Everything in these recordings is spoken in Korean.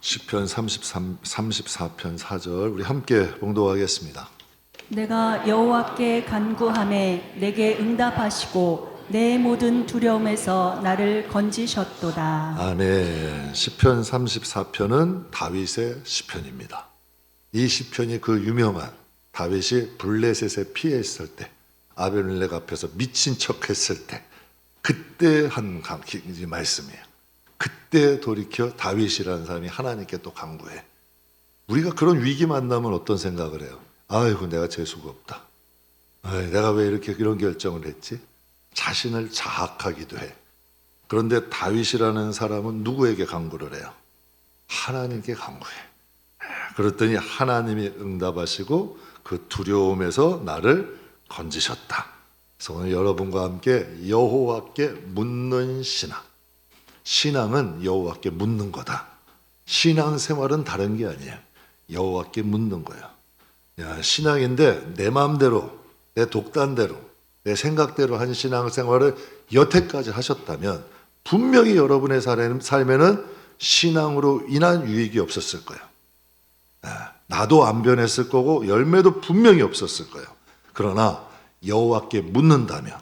시편 34편 4절 우리 함께 봉독하겠습니다. 내가 여호와께 간구하매 내게 응답하시고 내 모든 두려움에서 나를 건지셨도다. 아멘. 시편 34편은 다윗의 시편입니다. 이 시편이 그 유명한 다윗이 블레셋에 피해 있을 때, 아벨멜렉 앞에서 미친 척 했을 때, 그때 한 말씀이에요. 그때 돌이켜 다윗이라는 사람이 하나님께 또 간구해. 우리가 그런 위기 만나면 어떤 생각을 해요? 아이고, 내가 재수가 없다. 내가 왜 이렇게 이런 결정을 했지? 자신을 자학하기도 해. 그런데 다윗이라는 사람은 누구에게 간구를 해요? 하나님께 간구해. 그랬더니 하나님이 응답하시고 그 두려움에서 나를 건지셨다. 그래서 오늘 여러분과 함께 여호와께 묻는 신앙. 신앙은 여호와께 묻는 거다. 신앙생활은 다른 게 아니에요. 여호와께 묻는 거예요. 신앙인데 내 마음대로, 내 독단대로, 내 생각대로 한 신앙생활을 여태까지 하셨다면 분명히 여러분의 삶에는 신앙으로 인한 유익이 없었을 거예요. 나도 안 변했을 거고 열매도 분명히 없었을 거예요. 그러나 여호와께 묻는다면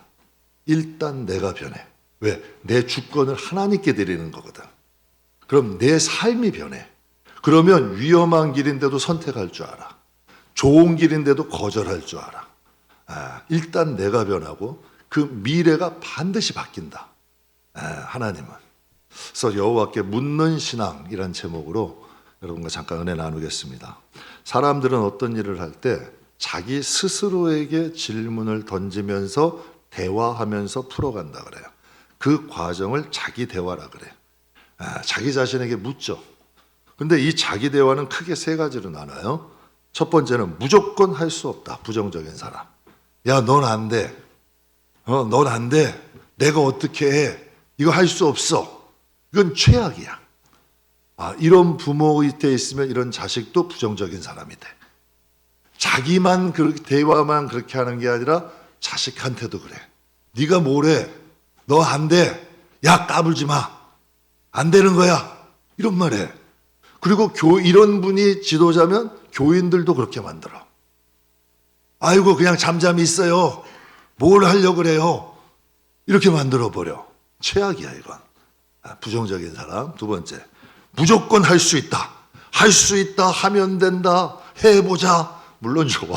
일단 내가 변해. 왜? 내 주권을 하나님께 드리는 거거든. 그럼 내 삶이 변해. 그러면 위험한 길인데도 선택할 줄 알아. 좋은 길인데도 거절할 줄 알아. 일단 내가 변하고 그 미래가 반드시 바뀐다. 하나님은. 그래서 여호와께 묻는 신앙이란 제목으로 여러분과 잠깐 은혜 나누겠습니다. 사람들은 어떤 일을 할 때 자기 스스로에게 질문을 던지면서 대화하면서 풀어간다 그래요. 그 과정을 자기 대화라 그래요. 자기 자신에게 묻죠. 근데 이 자기 대화는 크게 세 가지로 나눠요. 첫 번째는 무조건 할 수 없다. 부정적인 사람. 야, 넌 안 돼. 넌 안 돼. 내가 어떻게 해. 이거 할 수 없어. 이건 최악이야. 이런 부모 밑에 있으면 이런 자식도 부정적인 사람이 돼. 자기만 그렇게 대화만 그렇게 하는 게 아니라 자식한테도 그래. 네가 뭐래? 너 안 돼. 야, 까불지 마. 안 되는 거야. 이런 말 해. 그리고 이런 분이 지도자면 교인들도 그렇게 만들어. 아이고, 그냥 잠잠히 있어요. 뭘 하려고 그래요? 이렇게 만들어버려. 최악이야, 이건. 부정적인 사람. 두 번째, 무조건 할 수 있다. 할 수 있다. 하면 된다. 해보자. 물론 좋아.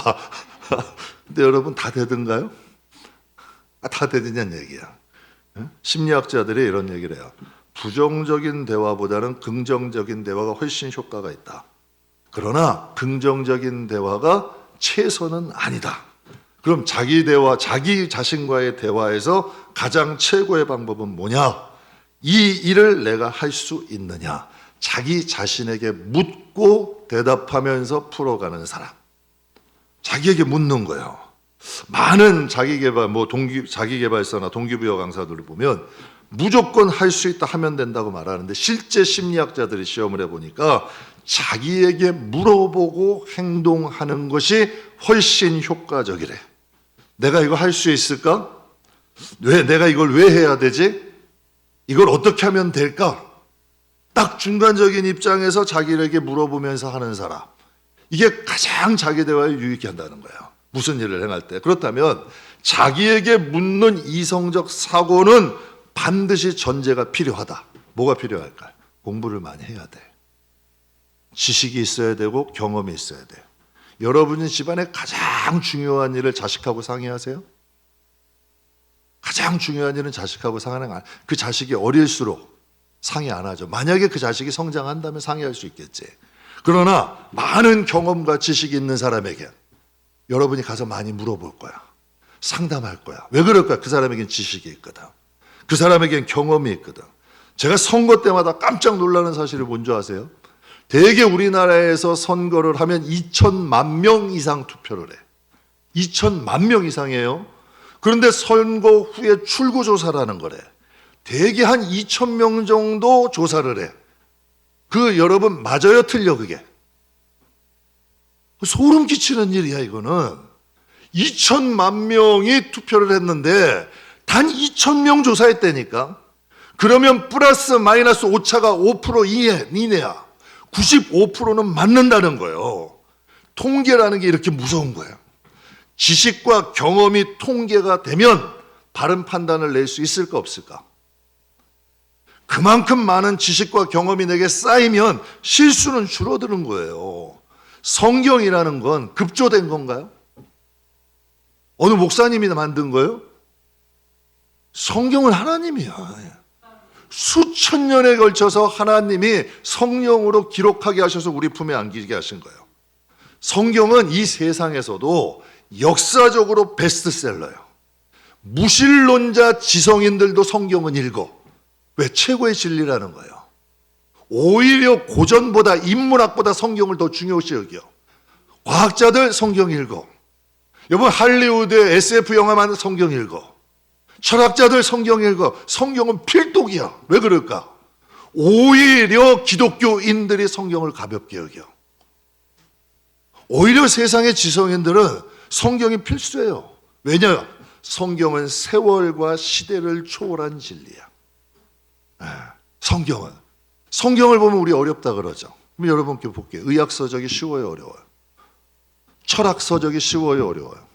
근데 여러분 다 되던가요? 다 되느냐는 얘기야. 심리학자들이 이런 얘기를 해요. 부정적인 대화보다는 긍정적인 대화가 훨씬 효과가 있다. 그러나 긍정적인 대화가 최선은 아니다. 그럼 자기 자신과의 대화에서 가장 최고의 방법은 뭐냐? 이 일을 내가 할 수 있느냐? 자기 자신에게 묻고 대답하면서 풀어가는 사람. 자기에게 묻는 거예요. 많은 자기개발서나 동기부여 강사들을 보면 무조건 할 수 있다, 하면 된다고 말하는데 실제 심리학자들이 시험을 해보니까 자기에게 물어보고 행동하는 것이 훨씬 효과적이래. 내가 이거 할 수 있을까? 내가 이걸 왜 해야 되지? 이걸 어떻게 하면 될까? 딱 중간적인 입장에서 자기에게 물어보면서 하는 사람. 이게 가장 자기 대화에 유익히 한다는 거예요. 무슨 일을 행할 때. 그렇다면 자기에게 묻는 이성적 사고는 반드시 전제가 필요하다. 뭐가 필요할까요? 공부를 많이 해야 돼. 지식이 있어야 되고 경험이 있어야 돼. 여러분이 집안에 가장 중요한 일을 자식하고 상의하세요? 가장 중요한 일은 자식하고 상의하는 거 아니에요. 그 자식이 어릴수록 상의 안 하죠. 만약에 그 자식이 성장한다면 상의할 수 있겠지. 그러나 많은 경험과 지식이 있는 사람에게 여러분이 가서 많이 물어볼 거야. 상담할 거야. 왜 그럴까요? 그 사람에겐 지식이 있거든. 그 사람에겐 경험이 있거든. 제가 선거 때마다 깜짝 놀라는 사실을 뭔지 아세요? 대개 우리나라에서 선거를 하면 2천만 명 이상 투표를 해. 2천만 명 이상이에요. 그런데 선거 후에 출구조사라는 거래. 대개 한 2천 명 정도 조사를 해. 여러분 맞아요, 틀려 그게? 소름 끼치는 일이야 이거는. 2천만 명이 투표를 했는데 단 2천 명 조사했다니까. 그러면 플러스 마이너스 오차가 5% 이내야. 95%는 맞는다는 거예요. 통계라는 게 이렇게 무서운 거예요. 지식과 경험이 통계가 되면 바른 판단을 낼 수 있을까 없을까? 그만큼 많은 지식과 경험이 내게 쌓이면 실수는 줄어드는 거예요. 성경이라는 건 급조된 건가요? 어느 목사님이 만든 거예요? 성경은 하나님이야. 수천 년에 걸쳐서 하나님이 성령으로 기록하게 하셔서 우리 품에 안기게 하신 거예요. 성경은 이 세상에서도 역사적으로 베스트셀러예요. 무신론자 지성인들도 성경은 읽어. 왜? 최고의 진리라는 거예요. 오히려 고전보다 인문학보다 성경을 더 중요시 여겨. 과학자들 성경 읽어. 여러분 할리우드 SF 영화만 성경 읽어. 철학자들 성경 읽어. 성경은 필독이야. 왜 그럴까? 오히려 기독교인들이 성경을 가볍게 여겨. 오히려 세상의 지성인들은 성경이 필수예요. 왜냐? 성경은 세월과 시대를 초월한 진리야. 성경을 보면 우리 어렵다 그러죠. 그럼 여러분께 볼게요. 의학서적이 쉬워요, 어려워요? 철학서적이 쉬워요, 어려워요?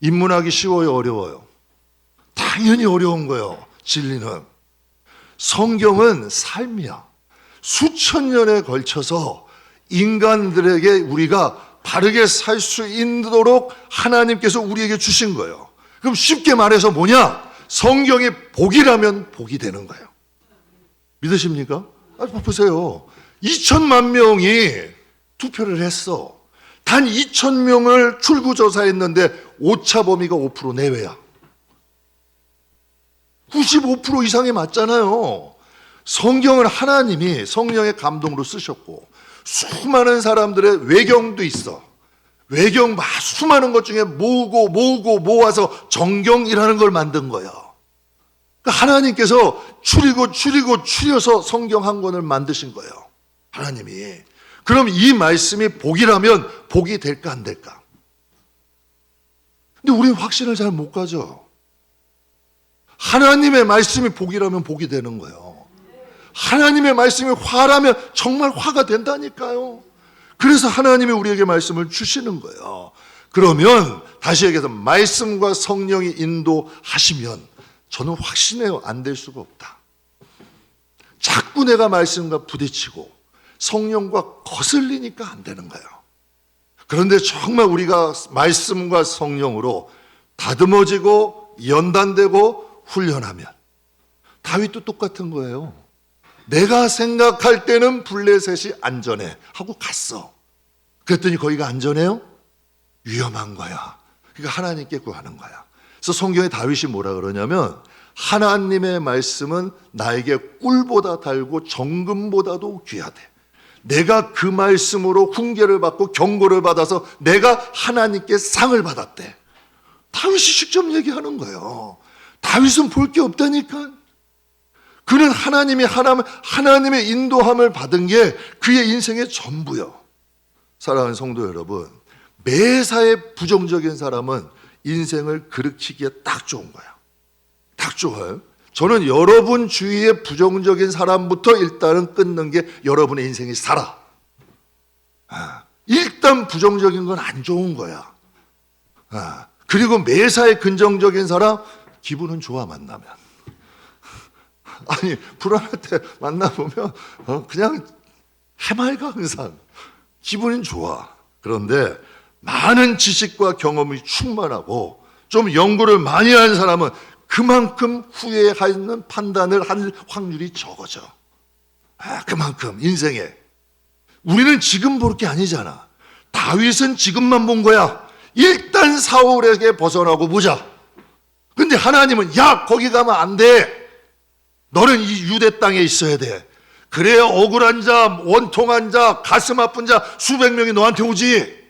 인문학이 쉬워요, 어려워요? 당연히 어려운 거예요. 진리는. 성경은 삶이야. 수천 년에 걸쳐서 인간들에게 우리가 바르게 살 수 있도록 하나님께서 우리에게 주신 거예요. 그럼 쉽게 말해서 뭐냐? 성경이 복이라면 복이 되는 거예요. 믿으십니까? 보세요. 2천만 명이 투표를 했어. 단 2천 명을 출구조사했는데 오차 범위가 5% 내외야. 95% 이상이 맞잖아요. 성경은 하나님이 성령의 감동으로 쓰셨고 수많은 사람들의 외경도 있어. 외경 수많은 것 중에 모아서 정경이라는 걸 만든 거야. 그러니까 하나님께서 추려서 성경 한 권을 만드신 거예요. 하나님이. 그럼 이 말씀이 복이라면 복이 될까 안 될까? 근데 우리는 확신을 잘 못 가져. 하나님의 말씀이 복이라면 복이 되는 거예요. 하나님의 말씀이 화라면 정말 화가 된다니까요. 그래서 하나님이 우리에게 말씀을 주시는 거예요. 그러면 다시 얘기해서 말씀과 성령이 인도하시면 저는 확신해요. 안 될 수가 없다. 자꾸 내가 말씀과 부딪히고 성령과 거슬리니까 안 되는 거예요. 그런데 정말 우리가 말씀과 성령으로 다듬어지고 연단되고 훈련하면 다윗도 똑같은 거예요. 내가 생각할 때는 블레셋이 안전해 하고 갔어. 그랬더니 거기가 안전해요? 위험한 거야. 그러니까 하나님께 구하는 거야. 그래서 성경에 다윗이 뭐라 그러냐면 하나님의 말씀은 나에게 꿀보다 달고 정금보다도 귀하대. 내가 그 말씀으로 훈계를 받고 경고를 받아서 내가 하나님께 상을 받았대. 다윗이 직접 얘기하는 거예요. 다윗은 볼 게 없다니까. 그는 하나님의 인도함을 받은 게 그의 인생의 전부요. 사랑하는 성도 여러분, 매사에 부정적인 사람은 인생을 그르치기에 딱 좋은 거야. 딱 좋아요. 저는 여러분 주위에 부정적인 사람부터 일단은 끊는 게 여러분의 인생이 살아. 일단 부정적인 건 안 좋은 거야. 그리고 매사에 긍정적인 사람 기분은 좋아 만나면. 아니 불안할 때 만나보면 그냥 해맑아 항상. 기분은 좋아. 그런데 많은 지식과 경험이 충만하고 좀 연구를 많이 한 사람은 그만큼 후회하는 판단을 할 확률이 적어져. 그만큼 인생에. 우리는 지금 볼 게 아니잖아. 다윗은 지금만 본 거야. 일단 사울에게 벗어나고 보자. 근데 하나님은 야 거기 가면 안 돼. 너는 이 유대 땅에 있어야 돼. 그래야 억울한 자, 원통한 자, 가슴 아픈 자 수백 명이 너한테 오지.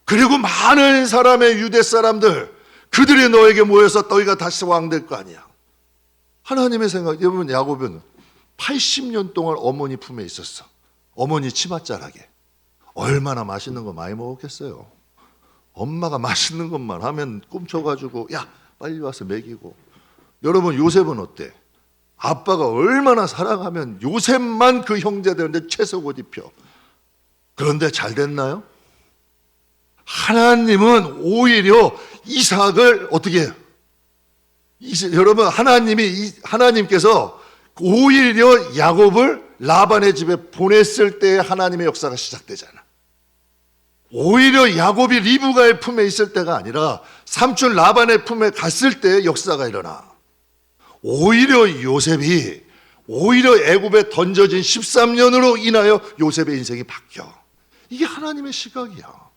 그리고 많은 사람의 유대 사람들 그들이 너에게 모여서 너희가 다시 왕 될 거 아니야. 하나님의 생각. 여러분 야곱은 80년 동안 어머니 품에 있었어. 어머니 치맛자락에. 얼마나 맛있는 거 많이 먹었겠어요. 엄마가 맛있는 것만 하면 꿈쳐가지고 야 빨리 와서 먹이고. 여러분 요셉은 어때? 아빠가 얼마나 사랑하면 요셉만 그 형제들한테 채석옷 입혀. 그런데 잘 됐나요? 하나님은 오히려 이삭을 어떻게 해요? 여러분, 하나님께서 오히려 야곱을 라반의 집에 보냈을 때 하나님의 역사가 시작되잖아. 오히려 야곱이 리브가의 품에 있을 때가 아니라 삼촌 라반의 품에 갔을 때 역사가 일어나. 오히려 애굽에 던져진 13년으로 인하여 요셉의 인생이 바뀌어. 이게 하나님의 시각이야.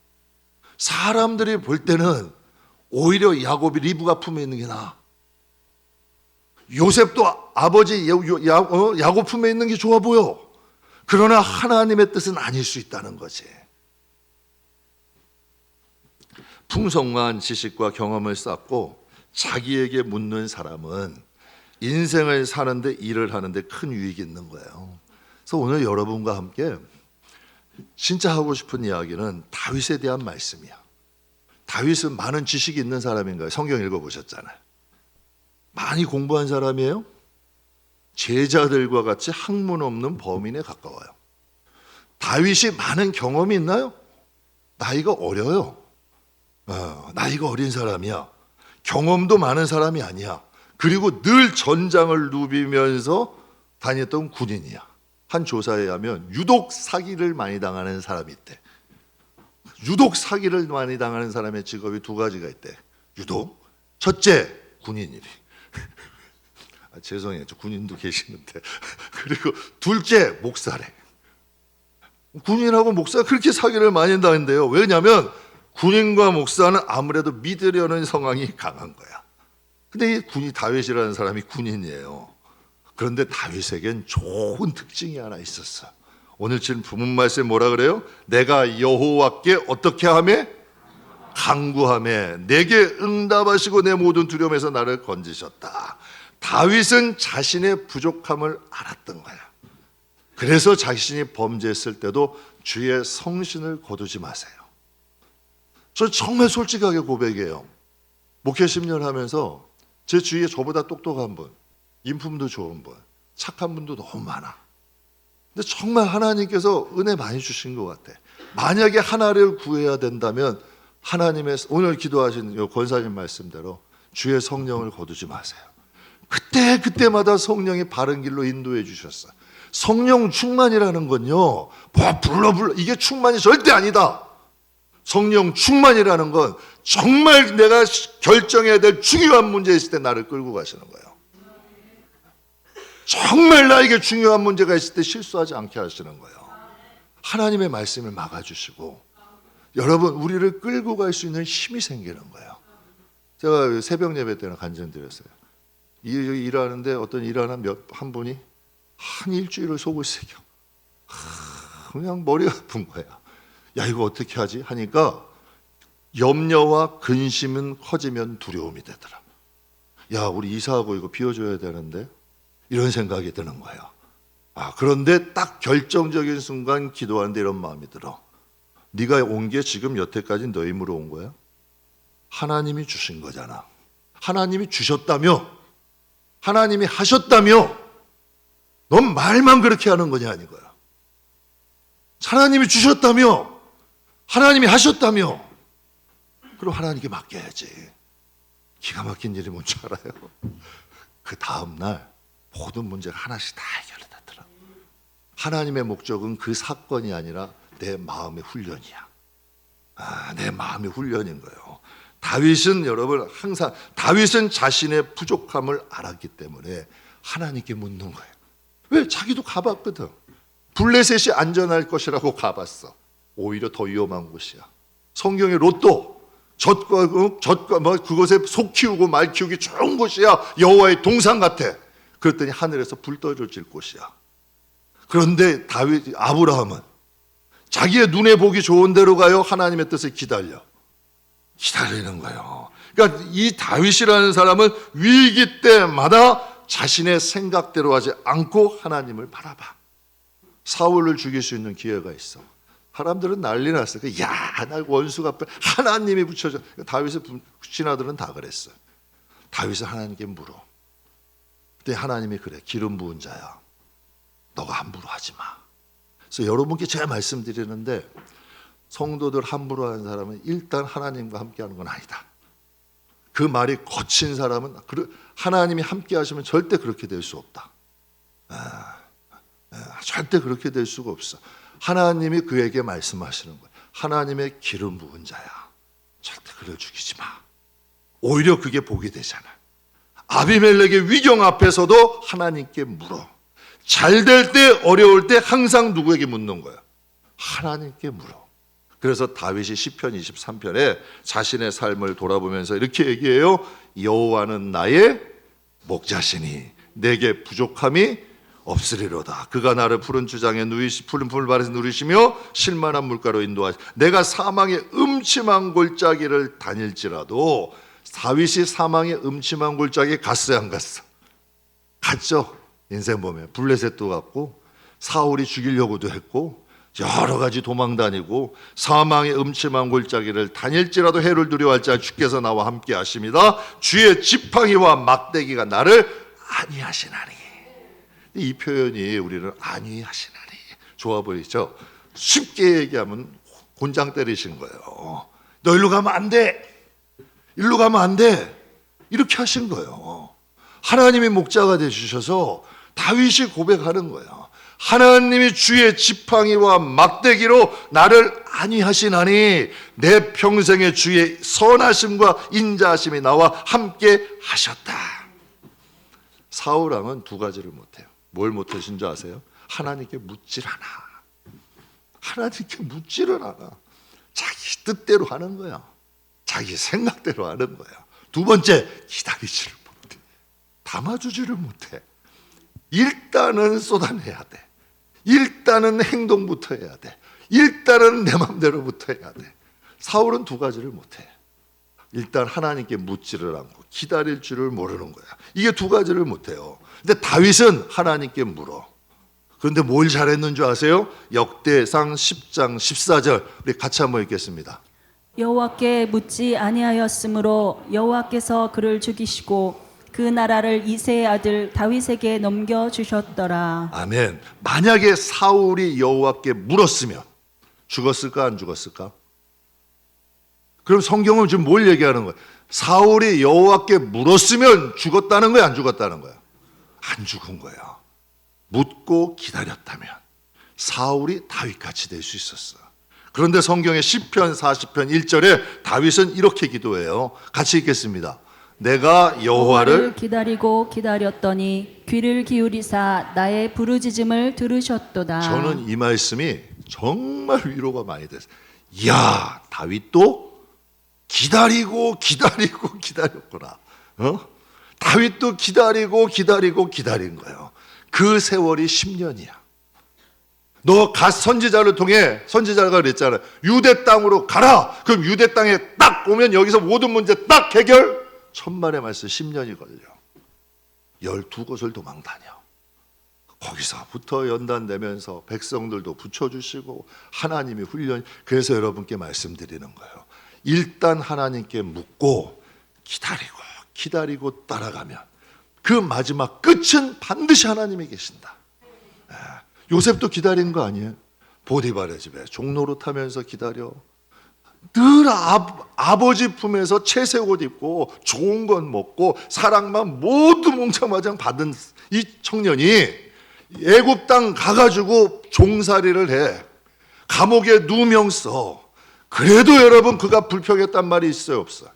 사람들이 볼 때는 오히려 야곱이 리브가 품에 있는 게 나아. 요셉도 아버지 야곱 품에 있는 게 좋아 보여. 그러나 하나님의 뜻은 아닐 수 있다는 거지. 풍성한 지식과 경험을 쌓고 자기에게 묻는 사람은 인생을 사는데 일을 하는데 큰 유익이 있는 거예요. 그래서 오늘 여러분과 함께 진짜 하고 싶은 이야기는 다윗에 대한 말씀이야. 다윗은 많은 지식이 있는 사람인가요? 성경 읽어보셨잖아요. 많이 공부한 사람이에요? 제자들과 같이 학문 없는 범인에 가까워요. 다윗이 많은 경험이 있나요? 나이가 어려요. 나이가 어린 사람이야. 경험도 많은 사람이 아니야. 그리고 늘 전장을 누비면서 다녔던 군인이야. 한 조사에 하면 유독 사기를 많이 당하는 사람이 있대. 유독 사기를 많이 당하는 사람의 직업이 두 가지가 있대. 유독. 첫째, 군인이래. 죄송해요. 저 군인도 계시는데. 그리고 둘째, 목사래. 군인하고 목사가 그렇게 사기를 많이 당한대요. 왜냐하면 군인과 목사는 아무래도 믿으려는 성향이 강한 거야. 근데 이 다윗이라는 사람이 군인이에요. 그런데 다윗에겐 좋은 특징이 하나 있었어. 오늘 지금 부문 말씀에 뭐라 그래요? 내가 여호와께 어떻게 하매? 간구하매 내게 응답하시고 내 모든 두려움에서 나를 건지셨다. 다윗은 자신의 부족함을 알았던 거야. 그래서 자신이 범죄했을 때도 주의 성신을 거두지 마세요. 저 정말 솔직하게 고백해요. 목회 10년 하면서 제 주위에 저보다 똑똑한 분, 인품도 좋은 분, 착한 분도 너무 많아. 근데 정말 하나님께서 은혜 많이 주신 것 같아. 만약에 하나를 구해야 된다면 하나님의 오늘 기도하신 권사님 말씀대로 주의 성령을 거두지 마세요. 그때마다 성령이 바른 길로 인도해 주셨어. 성령 충만이라는 건요, 뭐 불러 이게 충만이 절대 아니다. 성령 충만이라는 건 정말 내가 결정해야 될 중요한 문제 있을 때 나를 끌고 가시는 거예요. 정말 나에게 중요한 문제가 있을 때 실수하지 않게 하시는 거예요. 하나님의 말씀을 막아주시고 여러분 우리를 끌고 갈 수 있는 힘이 생기는 거예요. 제가 새벽 예배 때는 간증드렸어요. 일하는데 어떤 일하는 한 분이 한 일주일을 속을 새겨. 그냥 머리가 아픈 거야. 야 이거 어떻게 하지? 하니까 염려와 근심은 커지면 두려움이 되더라. 야 우리 이사하고 이거 비워줘야 되는데 이런 생각이 드는 거예요. 그런데 딱 결정적인 순간 기도하는데 이런 마음이 들어. 네가 온 게 지금 여태까지 너 힘으로 온 거야? 하나님이 주신 거잖아. 하나님이 주셨다며, 하나님이 하셨다며, 넌 말만 그렇게 하는 거냐 이거야. 하나님이 주셨다며, 하나님이 하셨다며, 그럼 하나님께 맡겨야지. 기가 막힌 일이 뭔지 알아요? 그 다음날 모든 문제가 하나씩 다 해결되더라. 하나님의 목적은 그 사건이 아니라 내 마음의 훈련이야. 내 마음의 훈련인 거예요. 다윗은 여러분 항상 다윗은 자신의 부족함을 알았기 때문에 하나님께 묻는 거예요. 왜? 자기도 가봤거든. 블레셋이 안전할 것이라고 가봤어. 오히려 더 위험한 곳이야. 성경의 롯도 젖과 그곳에 소 키우고 말 키우기 좋은 곳이야. 여호와의 동산 같아. 그랬더니 하늘에서 불 떨어질 곳이야. 그런데 아브라함은 자기의 눈에 보기 좋은 대로 가요? 하나님의 뜻을 기다리는 거예요. 그러니까 이 다윗이라는 사람은 위기 때마다 자신의 생각대로 하지 않고 하나님을 바라봐. 사울을 죽일 수 있는 기회가 있어. 사람들은 난리 났어요. 나 원수가 앞에 하나님이 붙여줘. 다윗의 신하들은 다 그랬어요. 다윗은 하나님께 물어. 근데 하나님이 그래, 기름 부은 자야, 너가 함부로 하지 마. 그래서 여러분께 제가 말씀드리는데, 성도들 함부로 하는 사람은 일단 하나님과 함께하는 건 아니다. 그 말이 거친 사람은 하나님이 함께 하시면 절대 그렇게 될 수 없다. 절대 그렇게 될 수가 없어. 하나님이 그에게 말씀하시는 거야. 하나님의 기름 부은 자야, 절대 그를 죽이지 마. 오히려 그게 복이 되잖아. 아비멜렉의 위경 앞에서도 하나님께 물어. 잘 될 때, 어려울 때 항상 누구에게 묻는 거야? 하나님께 물어. 그래서 다윗이 시편 23편에 자신의 삶을 돌아보면서 이렇게 얘기해요. 여호와는 나의 목자시니 내게 부족함이 없으리로다. 그가 나를 푸른 주장에 푸른 풀밭에서 누리시며 실만한 물가로 인도하시. 내가 사망의 음침한 골짜기를 다닐지라도. 다윗이 사망의 음침한 골짜기 갔어요, 안 갔어? 갔죠. 인생 보면 블레셋도 갔고, 사울이 죽이려고도 했고, 여러 가지 도망 다니고, 사망의 음침한 골짜기를 다닐지라도 해를 두려워할 자 주께서 나와 함께 하십니다. 주의 지팡이와 막대기가 나를 안위하시나니. 이 표현이 우리는 안위하시나니 좋아 보이죠? 쉽게 얘기하면 곤장 때리신 거예요. 너 일로 가면 안 돼, 일로 가면 안 돼, 이렇게 하신 거예요. 하나님이 목자가 되주셔서 다윗이 고백하는 거예요. 하나님이 주의 지팡이와 막대기로 나를 안위하시나니 내 평생의 주의 선하심과 인자하심이 나와 함께 하셨다. 사울왕은 두 가지를 못해요. 뭘 못하신 줄 아세요? 하나님께 묻질 않아. 하나님께 묻지를 않아. 자기 뜻대로 하는 거야. 자기 생각대로 하는 거야. 두 번째, 기다리지를 못해. 담아주지를 못해. 일단은 쏟아내야 돼. 일단은 행동부터 해야 돼. 일단은 내 맘대로부터 해야 돼. 사울은 두 가지를 못해. 일단 하나님께 묻지를 않고 기다릴 줄을 모르는 거야. 이게 두 가지를 못해요. 근데 다윗은 하나님께 물어. 그런데 뭘 잘했는 줄 아세요? 역대상 10장 14절 우리 같이 한번 읽겠습니다. 여호와께 묻지 아니하였으므로 여호와께서 그를 죽이시고 그 나라를 이새의 아들 다윗에게 넘겨주셨더라. 아멘. 만약에 사울이 여호와께 물었으면 죽었을까, 안 죽었을까? 그럼 성경은 지금 뭘 얘기하는 거야? 사울이 여호와께 물었으면 죽었다는 거야, 안 죽었다는 거야? 안 죽은 거야. 묻고 기다렸다면 사울이 다윗같이 될 수 있었어. 그런데 성경의 시편 40편 1절에 다윗은 이렇게 기도해요. 같이 읽겠습니다. 내가 여호와를 기다리고 기다렸더니 귀를 기울이사 나의 부르짖음을 들으셨도다. 저는 이 말씀이 정말 위로가 많이 됐어요. 이야, 다윗도 기다리고 기다렸구나. 다윗도 기다린 거예요. 그 세월이 10년이야. 너 갓 선지자를 통해, 선지자가 그랬잖아. 유대 땅으로 가라. 그럼 유대 땅에 딱 오면 여기서 모든 문제 딱 해결. 천만의 말씀 10년이 걸려. 12곳을 도망 다녀. 거기서부터 연단되면서 백성들도 붙여주시고 하나님이 훈련. 그래서 여러분께 말씀드리는 거예요. 일단 하나님께 묻고 기다리고 따라가면 그 마지막 끝은 반드시 하나님이 계신다. 요셉도 기다린 거 아니에요? 보디발의 집에 종로로 타면서 기다려. 늘 아버지 품에서 채색 옷 입고 좋은 건 먹고 사랑만 모두 몽창마장 받은 이 청년이 애굽 땅 가가지고 종살이를 해. 감옥에 누명 써. 그래도 여러분 그가 불평했단 말이 있어요, 없어요?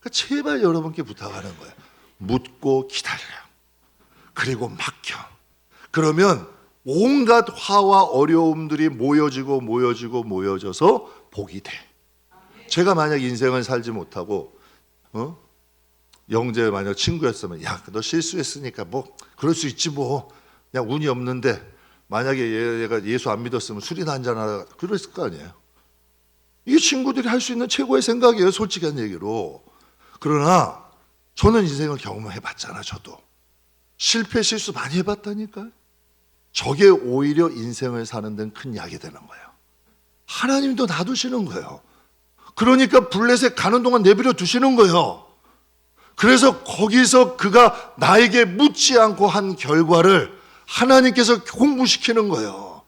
그러니까 제발 여러분께 부탁하는 거예요. 묻고 기다려. 그리고 맡겨. 그러면 온갖 화와 어려움들이 모여져서 복이 돼. 제가 만약 인생을 살지 못하고 영재 만약 친구였으면 야, 너 실수했으니까 뭐 그럴 수 있지 뭐. 그냥 운이 없는데 만약에 얘가 예수 안 믿었으면 술이나 한잔하라 그랬을 거 아니에요. 이게 친구들이 할 수 있는 최고의 생각이에요, 솔직한 얘기로. 그러나 저는 인생을 경험해봤잖아. 저도 실패 실수 많이 해봤다니까요. 저게 오히려 인생을 사는 데는 큰 약이 되는 거예요. 하나님도 놔두시는 거예요. 그러니까 블레셋 가는 동안 내버려 두시는 거예요. 그래서 거기서 그가 나에게 묻지 않고 한 결과를 하나님께서 공부시키는 거예요.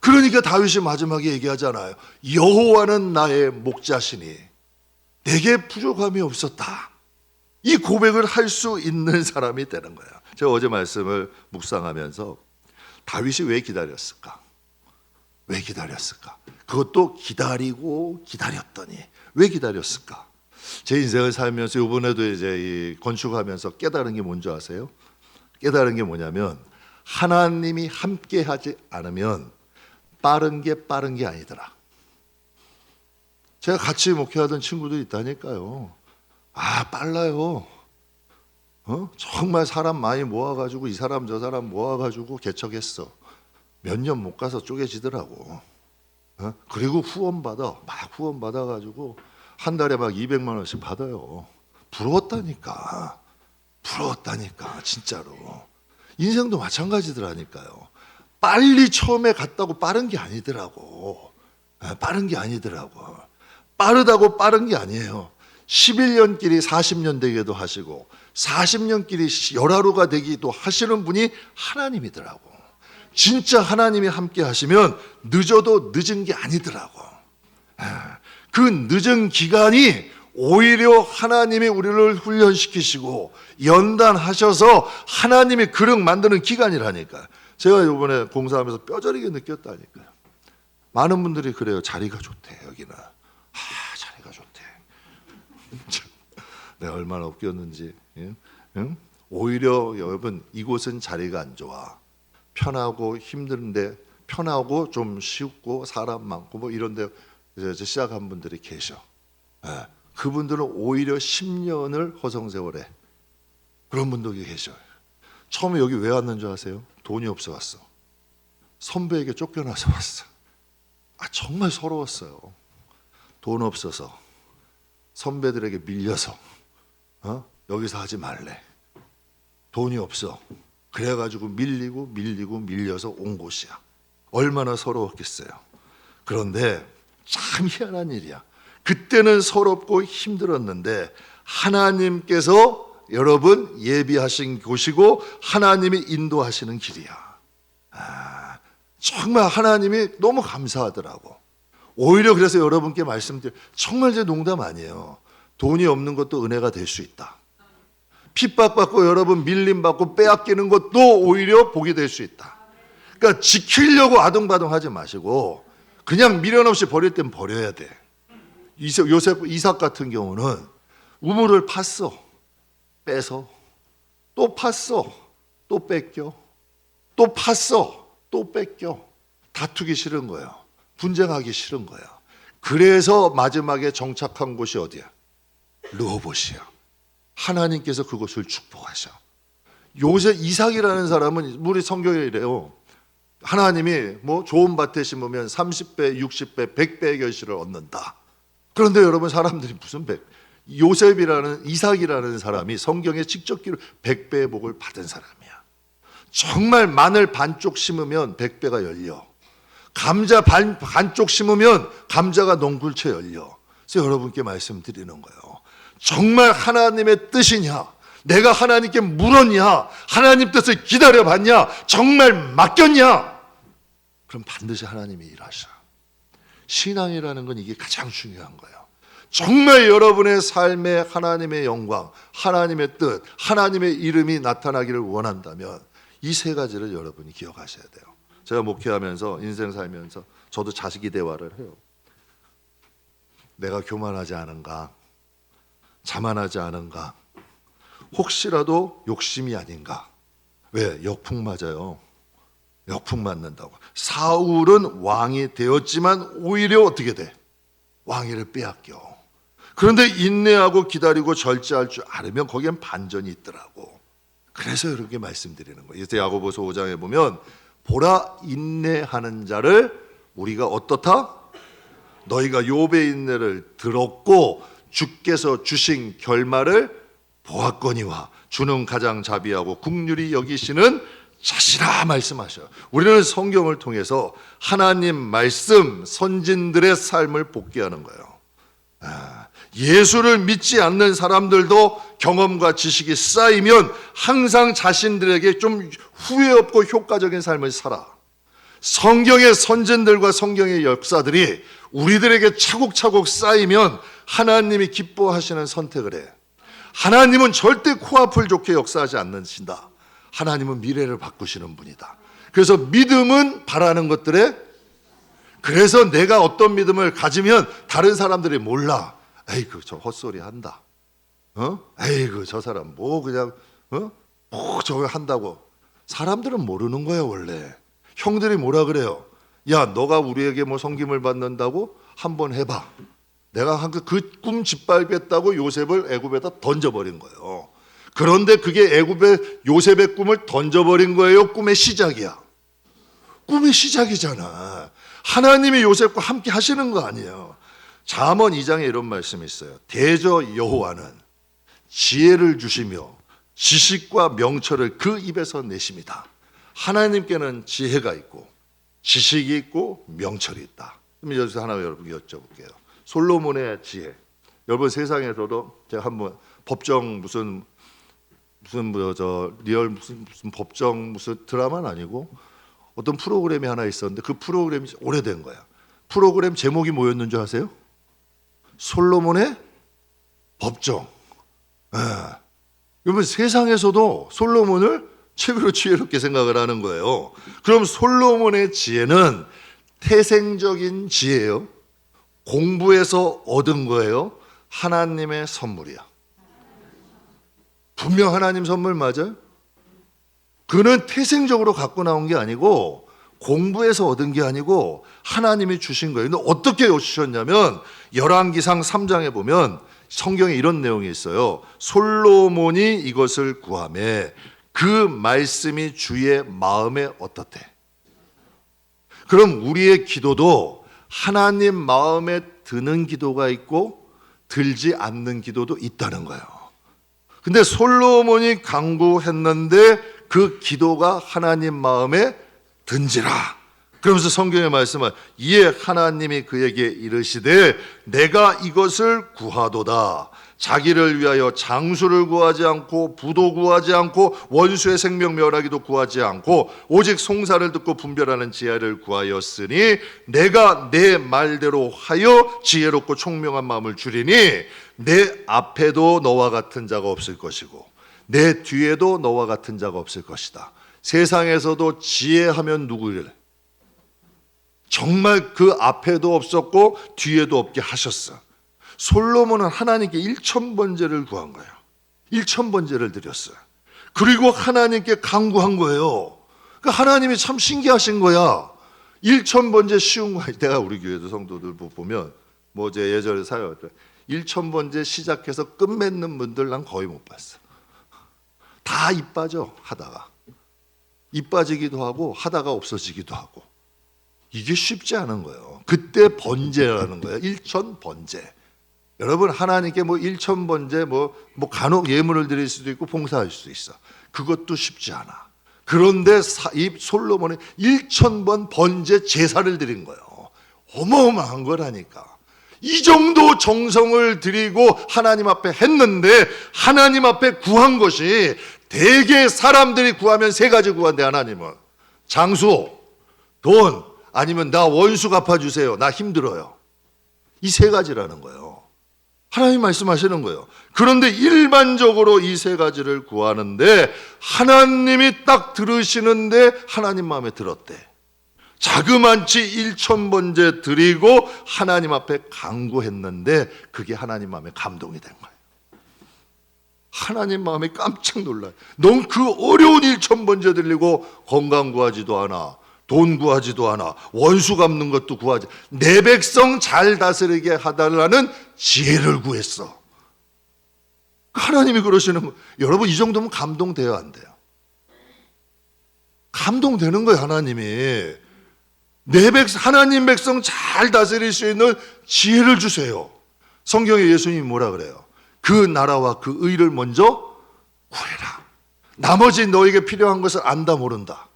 그러니까 다윗이 마지막에 얘기하잖아요. 여호와는 나의 목자시니 내게 부족함이 없었다. 이 고백을 할 수 있는 사람이 되는 거예요. 제가 어제 말씀을 묵상하면서 다윗이 왜 기다렸을까? 왜 기다렸을까? 그것도 기다리고 기다렸더니 왜 기다렸을까? 제 인생을 살면서 이번에도 이제 이 건축하면서 깨달은 게 뭔지 아세요? 깨달은 게 뭐냐면 하나님이 함께 하지 않으면 빠른 게 아니더라. 제가 같이 목회하던 친구들이 있다니까요. 아, 빨라요. 정말 사람 많이 모아가지고 이 사람 저 사람 모아가지고 개척했어. 몇 년 못 가서 쪼개지더라고. 그리고 막 후원 받아가지고 한 달에 막 200만 원씩 받아요. 부러웠다니까. 진짜로. 인생도 마찬가지더라니까요. 빨리 처음에 갔다고 빠른 게 아니더라고. 빠르다고 빠른 게 아니에요. 11년 길이 40년 되기도 하시고 40년 길이 열하루가 되기도 하시는 분이 하나님이더라고. 진짜 하나님이 함께 하시면 늦어도 늦은 게 아니더라고. 그 늦은 기간이 오히려 하나님이 우리를 훈련시키시고 연단하셔서 하나님이 그릇 만드는 기간이라니까요. 제가 이번에 공사하면서 뼈저리게 느꼈다니까요. 많은 분들이 그래요. 자리가 좋대, 여기는. 자리가 좋대. 내가 얼마나 웃겼는지. 응? 오히려 여러분, 이곳은 자리가 안 좋아. 편하고 힘든데, 편하고 좀 쉽고 사람 많고 뭐 이런데 이제 시작한 분들이 계셔. 그분들은 오히려 10년을 허송세월에 그런 분들이 계셔요. 처음에 여기 왜 왔는 줄 아세요? 돈이 없어 왔어. 선배에게 쫓겨나서 왔어. 정말 서러웠어요. 돈 없어서 선배들에게 밀려서 여기서 하지 말래. 돈이 없어. 그래가지고 밀려서 온 곳이야. 얼마나 서러웠겠어요. 그런데 참 희한한 일이야. 그때는 서럽고 힘들었는데 하나님께서 여러분 예비하신 곳이고 하나님이 인도하시는 길이야. 정말 하나님이 너무 감사하더라고. 오히려 그래서 여러분께 말씀드려, 정말 제 농담 아니에요. 돈이 없는 것도 은혜가 될 수 있다. 핍박받고 여러분 밀림받고 빼앗기는 것도 오히려 복이 될 수 있다. 그러니까 지키려고 아둥바둥하지 마시고 그냥 미련 없이 버릴 땐 버려야 돼. 이삭 같은 경우는 우물을 팠어. 빼서 또 팠어. 또 뺏겨. 또 팠어. 또 뺏겨. 다투기 싫은 거예요. 분쟁하기 싫은 거예요. 그래서 마지막에 정착한 곳이 어디야? 르호봇이야. 하나님께서 그곳을 축복하셔. 이삭이라는 사람은 우리 성경에 이래요. 하나님이 뭐 좋은 밭에 심으면 30배, 60배, 100배의 결실을 얻는다. 그런데 여러분 사람들이 무슨 이삭이라는 사람이 성경에 직접 기록 100배의 복을 받은 사람이야. 정말 마늘 반쪽 심으면 100배가 열려. 감자 반쪽 심으면 감자가 넝굴채 열려. 그래서 여러분께 말씀드리는 거예요. 정말 하나님의 뜻이냐? 내가 하나님께 물었냐? 하나님 뜻을 기다려봤냐? 정말 맡겼냐? 그럼 반드시 하나님이 일하셔. 신앙이라는 건 이게 가장 중요한 거예요. 정말 여러분의 삶에 하나님의 영광, 하나님의 뜻, 하나님의 이름이 나타나기를 원한다면 이 세 가지를 여러분이 기억하셔야 돼요. 제가 목회하면서 인생 살면서 저도 자식이 대화를 해요. 내가 교만하지 않은가? 자만하지 않은가? 혹시라도 욕심이 아닌가? 왜? 역풍 맞아요. 역풍 맞는다고. 사울은 왕이 되었지만 오히려 어떻게 돼? 왕위를 빼앗겨. 그런데 인내하고 기다리고 절제할 줄 알으면 거기엔 반전이 있더라고. 그래서 이렇게 말씀드리는 거예요. 그래서 야고보서 5장에 보면 보라, 인내하는 자를 우리가 어떻다? 너희가 욥의 인내를 들었고 주께서 주신 결말을 보았거니와 주는 가장 자비하고 긍휼히 여기시는 자시라 말씀하셔요. 우리는 성경을 통해서 하나님 말씀, 선진들의 삶을 복귀하는 거예요. 예수를 믿지 않는 사람들도 경험과 지식이 쌓이면 항상 자신들에게 좀 후회 없고 효과적인 삶을 살아. 성경의 선진들과 성경의 역사들이 우리들에게 차곡차곡 쌓이면 하나님이 기뻐하시는 선택을 해. 하나님은 절대 코앞을 좋게 역사하지 않는신다. 하나님은 미래를 바꾸시는 분이다. 그래서 믿음은 바라는 것들에, 그래서 내가 어떤 믿음을 가지면 다른 사람들이 몰라. 에이그 저 헛소리 한다. 에이그 저 사람 뭐 그냥 뭐 저거 한다고. 사람들은 모르는 거야 원래. 형들이 뭐라 그래요? 야 너가 우리에게 뭐 섬김을 받는다고 한번 해봐. 내가 그 꿈 짓밟겠다고 요셉을 애굽에다 던져버린 거예요. 그런데 그게 애굽의 요셉의 꿈을 던져버린 거예요? 꿈의 시작이야. 꿈의 시작이잖아. 하나님이 요셉과 함께 하시는 거 아니에요. 잠언 2장에 이런 말씀이 있어요. 대저 여호와는 지혜를 주시며 지식과 명철을 그 입에서 내십니다. 하나님께는 지혜가 있고 지식이 있고 명철이 있다. 그럼 여기서 하나 여러분 여쭤볼게요. 솔로몬의 지혜. 여러분 세상에서도 제가 한번 법정 무슨 리얼 무슨 법정 무슨 드라마는 아니고 어떤 프로그램이 하나 있었는데 그 프로그램이 오래된 거야. 프로그램 제목이 뭐였는 줄 아세요? 솔로몬의 법정. 여러분 세상에서도 솔로몬을 최고로 지혜롭게 생각을 하는 거예요. 그럼 솔로몬의 지혜는 태생적인 지혜예요? 공부해서 얻은 거예요? 하나님의 선물이야. 분명 하나님 선물 맞아요? 그는 태생적으로 갖고 나온 게 아니고 공부해서 얻은 게 아니고 하나님이 주신 거예요. 근데 어떻게 주셨냐면 열왕기상 3장에 보면 성경에 이런 내용이 있어요. 솔로몬이 이것을 구하매 그 말씀이 주의 마음에 어떻대? 그럼 우리의 기도도 하나님 마음에 드는 기도가 있고 들지 않는 기도도 있다는 거예요. 근데 솔로몬이 간구했는데 그 기도가 하나님 마음에 든지라. 그러면서 성경의 말씀은 이에 하나님이 그에게 이르시되 내가 이것을 구하도다. 자기를 위하여 장수를 구하지 않고 부도 구하지 않고 원수의 생명 멸하기도 구하지 않고 오직 송사를 듣고 분별하는 지혜를 구하였으니 내가 내 말대로 하여 지혜롭고 총명한 마음을 주리니 내 앞에도 너와 같은 자가 없을 것이고 내 뒤에도 너와 같은 자가 없을 것이다. 세상에서도 지혜하면 누구를 정말 그 앞에도 없었고 뒤에도 없게 하셨어. 솔로몬은 하나님께 1000번제를 구한 거예요. 1000번제를 드렸어요. 그리고 하나님께 간구한 거예요. 그러니까 하나님이 참 신기하신 거야. 1000번제 쉬운 거야. 내가 우리 교회도 성도들 보면 뭐 제 예전에 사역할 때 1000번제 시작해서 끝맺는 분들 난 거의 못 봤어. 다 입 빠져 하다가. 입 빠지기도 하고 하다가 없어지기도 하고. 이게 쉽지 않은 거예요. 그때 번제라는 거예요. 1000번제. 여러분 하나님께 뭐 1000번제 뭐 간혹 예물을 드릴 수도 있고 봉사할 수도 있어. 그것도 쉽지 않아. 그런데 이 솔로몬은 1000번 번제 제사를 드린 거예요. 어마어마한 거라니까. 이 정도 정성을 들이고 하나님 앞에 했는데 하나님 앞에 구한 것이 대개 사람들이 구하면 3가지 구한대. 하나님은 장수, 돈, 아니면 나 원수 갚아주세요. 나 힘들어요. 이 3가지라는 거예요. 하나님 말씀하시는 거예요. 그런데 일반적으로 이 3가지를 구하는데 하나님이 딱 들으시는데 하나님 마음에 들었대. 자그만치 1000번제 드리고 하나님 앞에 간구했는데 그게 하나님 마음에 감동이 된 거예요. 하나님 마음에 깜짝 놀라요. 넌 그 어려운 1000번제 드리고 건강 구하지도 않아. 돈 구하지도 않아. 원수 갚는 것도 구하지. 내 백성 잘 다스리게 하달라는 지혜를 구했어. 하나님이 그러시는 거. 여러분 이 정도면 감동돼야 안 돼요? 감동되는 거예요. 하나님이. 하나님 백성 잘 다스릴 수 있는 지혜를 주세요. 성경에 예수님이 뭐라 그래요? 그 나라와 그 의를 먼저 구해라. 나머지 너에게 필요한 것을 안다 모른다.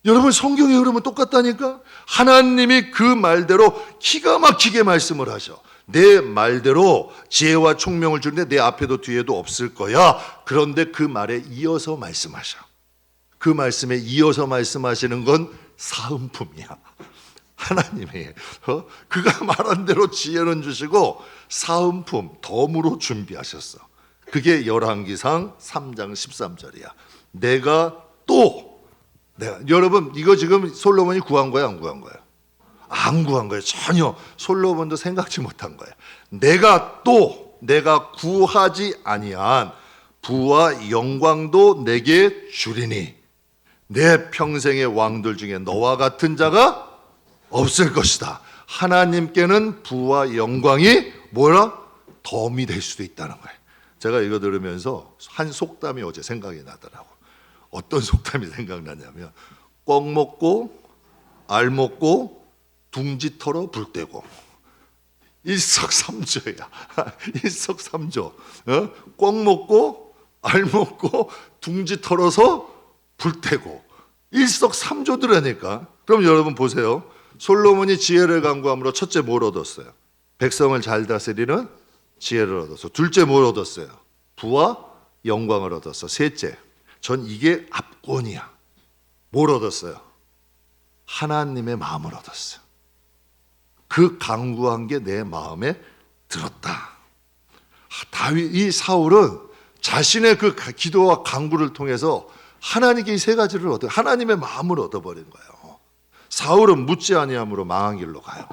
여러분 성경의 흐름은 똑같다니까. 하나님이 그 말대로 기가 막히게 말씀을 하셔. 내 말대로 지혜와 총명을 주는데 내 앞에도 뒤에도 없을 거야. 그런데 그 말에 이어서 말씀하셔. 그 말씀에 이어서 말씀하시는 건 사은품이야. 하나님이 그가 말한 대로 지혜는 주시고 사은품 덤으로 준비하셨어. 그게 열왕기상 3장 13절이야. 내가 여러분 이거 지금 솔로몬이 구한 거야, 안 구한 거야? 안 구한 거예요. 전혀. 솔로몬도 생각지 못한 거예요. 내가 구하지 아니한 부와 영광도 내게 주리니 내 평생의 왕들 중에 너와 같은 자가 없을 것이다. 하나님께는 부와 영광이 덤이 될 수도 있다는 거예요. 제가 이거 들으면서 한 속담이 어제 생각이 나더라고. 어떤 속담이 생각나냐면 꿩 먹고 알 먹고 둥지 털어 불 떼고 일석삼조야. 일석삼조. 꿩 먹고 알 먹고 둥지 털어서 불 떼고 일석삼조들하니까. 그럼 여러분 보세요. 솔로몬이 지혜를 간구함으로 첫째 뭘 얻었어요? 백성을 잘 다스리는 지혜를 얻었어. 둘째 뭘 얻었어요? 부와 영광을 얻었어. 셋째, 전 이게 압권이야. 뭘 얻었어요? 하나님의 마음을 얻었어요. 그 간구한 게 내 마음에 들었다. 이 사울은 자신의 그 기도와 간구를 통해서 하나님께 이 세 가지를 얻어, 하나님의 마음을 얻어버린 거예요. 사울은 묻지 아니함으로 망한 길로 가요.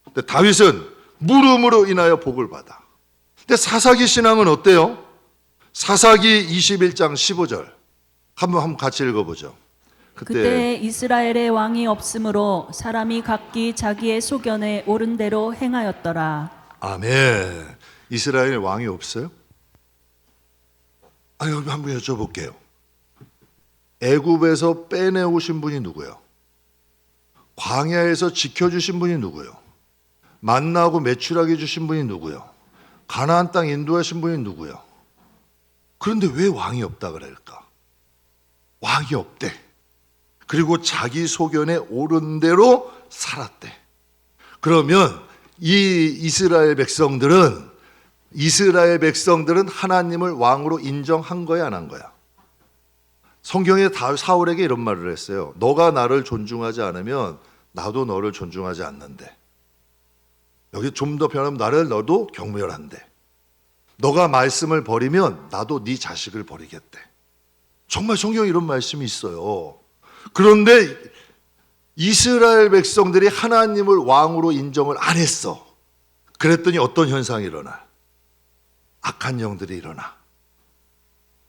근데 다윗은 물음으로 인하여 복을 받아. 근데 사사기 신앙은 어때요? 사사기 21장 15절 한번 같이 읽어보죠. 그때 이스라엘의 왕이 없으므로 사람이 각기 자기의 소견에 옳은 대로 행하였더라. 아멘. 이스라엘에 왕이 없어요? 여기 한번 여쭤볼게요. 애굽에서 빼내오신 분이 누구예요? 광야에서 지켜주신 분이 누구예요? 만나고 매출하게 주신 분이 누구예요? 가나안 땅 인도하신 분이 누구예요? 그런데 왜 왕이 없다 그럴까? 왕이 없대. 그리고 자기 소견에 옳은 대로 살았대. 그러면 이 이스라엘 백성들은 하나님을 왕으로 인정한 거야, 안 한 거야? 성경에 사울에게 이런 말을 했어요. 너가 나를 존중하지 않으면 나도 너를 존중하지 않는데. 여기 좀 더 변하면 너도 경멸한대. 너가 말씀을 버리면 나도 네 자식을 버리겠대. 정말 성경에 이런 말씀이 있어요. 그런데 이스라엘 백성들이 하나님을 왕으로 인정을 안 했어. 그랬더니 어떤 현상이 일어나? 악한 영들이 일어나.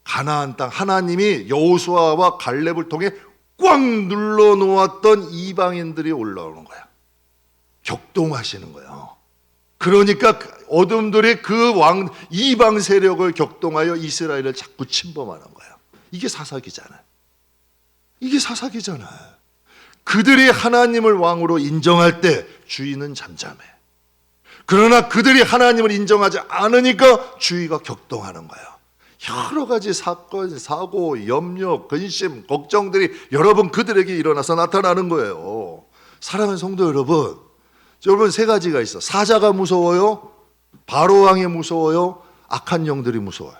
가나안 땅 하나님이 여호수아와 갈렙을 통해 꽉 눌러 놓았던 이방인들이 올라오는 거야. 격동하시는 거예요. 그러니까 어둠들이 이방 세력을 격동하여 이스라엘을 자꾸 침범하는 거야. 이게 사사기잖아요. 그들이 하나님을 왕으로 인정할 때 주의는 잠잠해. 그러나 그들이 하나님을 인정하지 않으니까 주의가 격동하는 거야. 여러 가지 사건, 사고, 염려, 근심, 걱정들이 여러분 그들에게 일어나서 나타나는 거예요. 사랑하는 성도 여러분, 세 가지가 있어. 사자가 무서워요, 바로왕이 무서워요, 악한 영들이 무서워요.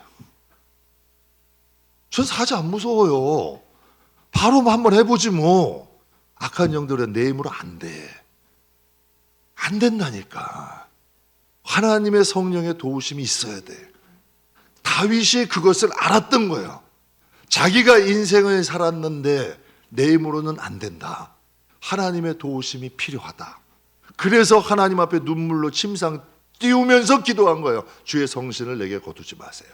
전 사자 안 무서워요. 바로 한번 해보지 뭐. 악한 영들은 내 힘으로 안 돼. 안 된다니까. 하나님의 성령의 도우심이 있어야 돼. 다윗이 그것을 알았던 거예요. 자기가 인생을 살았는데 내 힘으로는 안 된다. 하나님의 도우심이 필요하다. 그래서 하나님 앞에 눈물로 침상 띄우면서 기도한 거예요. 주의 성신을 내게 거두지 마세요.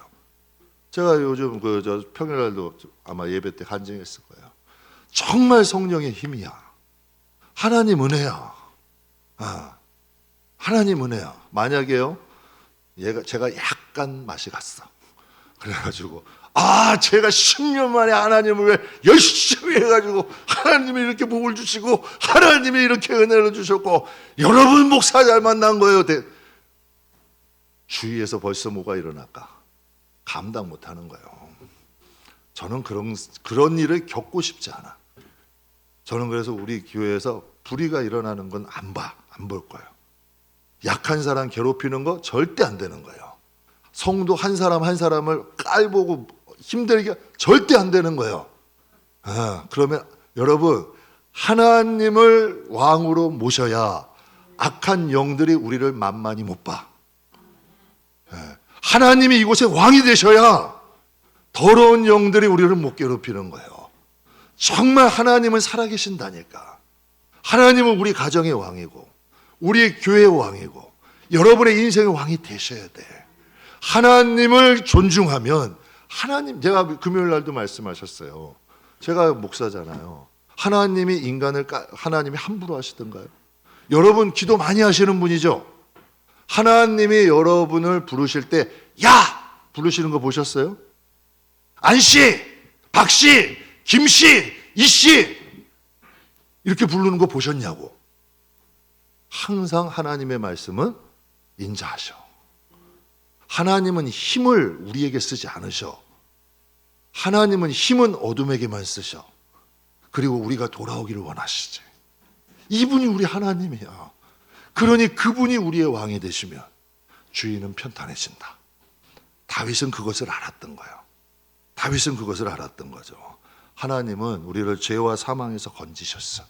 제가 요즘 평일날도 아마 예배 때 간증했을 거예요. 정말 성령의 힘이야. 하나님 은혜야. 하나님 은혜야. 만약에요, 제가 약간 맛이 갔어. 그래가지고 제가 10년 만에 하나님을 왜 열심히 해가지고 하나님이 이렇게 복을 주시고 하나님이 이렇게 은혜를 주셨고 여러분 목사 잘 만난 거예요. 주위에서 벌써 뭐가 일어날까 감당 못하는 거예요. 저는 그런 일을 겪고 싶지 않아. 저는 그래서 우리 교회에서 불의가 일어나는 건 안 볼 거예요. 약한 사람 괴롭히는 거 절대 안 되는 거예요. 성도 한 사람 한 사람을 깔보고 힘들게 절대 안 되는 거예요. 그러면 여러분, 하나님을 왕으로 모셔야 악한 영들이 우리를 만만히 못 봐. 하나님이 이곳에 왕이 되셔야 더러운 영들이 우리를 못 괴롭히는 거예요. 정말 하나님은 살아계신다니까. 하나님은 우리 가정의 왕이고 우리 교회의 왕이고 여러분의 인생의 왕이 되셔야 돼. 하나님을 존중하면 하나님, 제가 금요일 날도 말씀하셨어요. 제가 목사잖아요. 하나님이 하나님이 함부로 하시던가요? 여러분 기도 많이 하시는 분이죠? 하나님이 여러분을 부르실 때 야! 부르시는 거 보셨어요? 안씨, 박씨, 김씨, 이씨 이렇게 부르는 거 보셨냐고. 항상 하나님의 말씀은 인자하셔. 하나님은 힘을 우리에게 쓰지 않으셔. 하나님은 힘은 어둠에게만 쓰셔. 그리고 우리가 돌아오기를 원하시지. 이분이 우리 하나님이야. 그러니 그분이 우리의 왕이 되시면 주인은 편탄해진다. 다윗은 그것을 알았던 거예요. 다윗은 그것을 알았던 거죠. 하나님은 우리를 죄와 사망에서 건지셨어.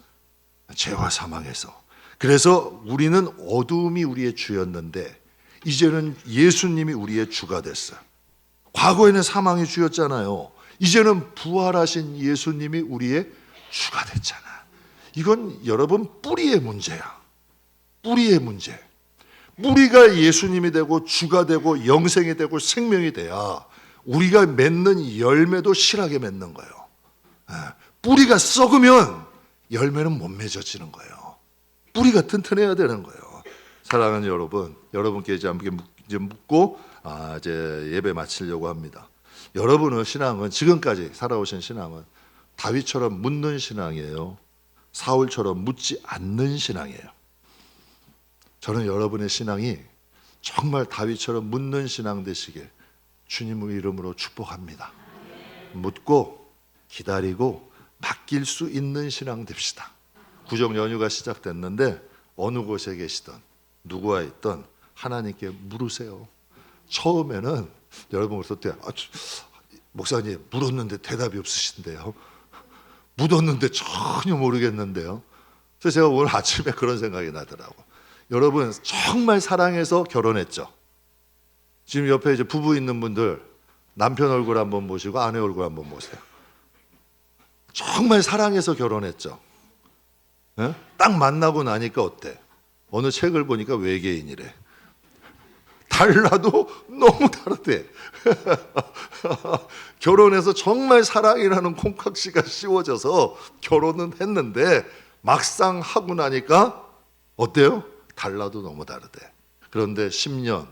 죄와 사망에서. 그래서 우리는 어두움이 우리의 주였는데 이제는 예수님이 우리의 주가 됐어요. 과거에는 사망이 주였잖아요. 이제는 부활하신 예수님이 우리의 주가 됐잖아. 이건 여러분 뿌리의 문제야. 뿌리의 문제. 뿌리가 예수님이 되고 주가 되고 영생이 되고 생명이 돼야 우리가 맺는 열매도 실하게 맺는 거예요. 뿌리가 썩으면 열매는 못 맺어지는 거예요. 뿌리가 튼튼해야 되는 거예요. 사랑하는 여러분, 여러분께 이제 묻고 이제 예배 마치려고 합니다. 여러분의 신앙은 지금까지 살아오신 신앙은 다윗처럼 묻는 신앙이에요. 사울처럼 묻지 않는 신앙이에요. 저는 여러분의 신앙이 정말 다윗처럼 묻는 신앙 되시길 주님의 이름으로 축복합니다. 묻고 기다리고 맡길 수 있는 신앙 됩시다. 구정 연휴가 시작됐는데 어느 곳에 계시든 누구와 있든 하나님께 물으세요. 처음에는 여러분 그럴 때 목사님 물었는데 대답이 없으신데요. 묻었는데 전혀 모르겠는데요. 그래서 제가 오늘 아침에 그런 생각이 나더라고요. 여러분 정말 사랑해서 결혼했죠. 지금 옆에 이제 부부 있는 분들 남편 얼굴 한번 보시고 아내 얼굴 한번 보세요. 정말 사랑해서 결혼했죠. 예? 딱 만나고 나니까 어때? 어느 책을 보니까 외계인이래. 달라도 너무 다르대. 결혼해서 정말 사랑이라는 콩깍지가 씌워져서 결혼은 했는데 막상 하고 나니까 어때요? 달라도 너무 다르대. 그런데 10년,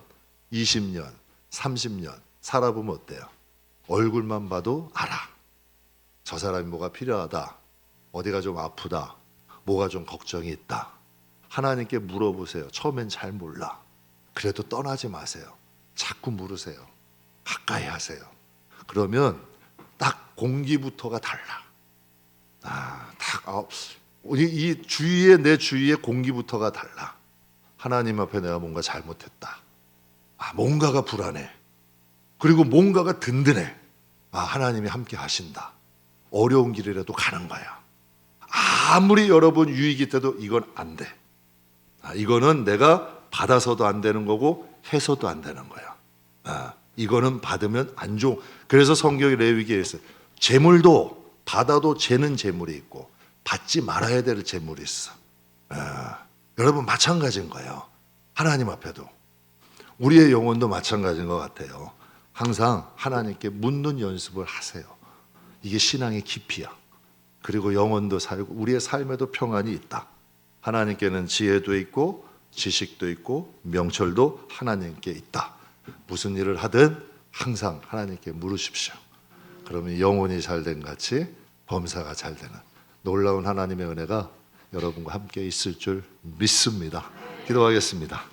20년, 30년 살아보면 어때요? 얼굴만 봐도 알아. 저 사람이 뭐가 필요하다. 어디가 좀 아프다. 뭐가 좀 걱정이 있다. 하나님께 물어보세요. 처음엔 잘 몰라. 그래도 떠나지 마세요. 자꾸 물으세요. 가까이 하세요. 그러면 딱 공기부터가 달라. 이 주위에 내 주위에 공기부터가 달라. 하나님 앞에 내가 뭔가 잘못했다. 뭔가가 불안해. 그리고 뭔가가 든든해. 하나님이 함께 하신다. 어려운 길이라도 가는 거야. 아무리 여러분 유익이 돼도 이건 안 돼. 이거는 내가 받아서도 안 되는 거고 해서도 안 되는 거야. 이거는 받으면 안 좋은. 그래서 성경의 레위기에 있어요. 재물도 받아도 재는 재물이 있고 받지 말아야 될 재물이 있어. 여러분 마찬가지인 거예요. 하나님 앞에도 우리의 영혼도 마찬가지인 것 같아요. 항상 하나님께 묻는 연습을 하세요. 이게 신앙의 깊이야. 그리고 영혼도 살고 우리의 삶에도 평안이 있다. 하나님께는 지혜도 있고 지식도 있고 명철도 하나님께 있다. 무슨 일을 하든 항상 하나님께 물으십시오. 그러면 영혼이 잘된 같이 범사가 잘 되는 놀라운 하나님의 은혜가 여러분과 함께 있을 줄 믿습니다. 기도하겠습니다.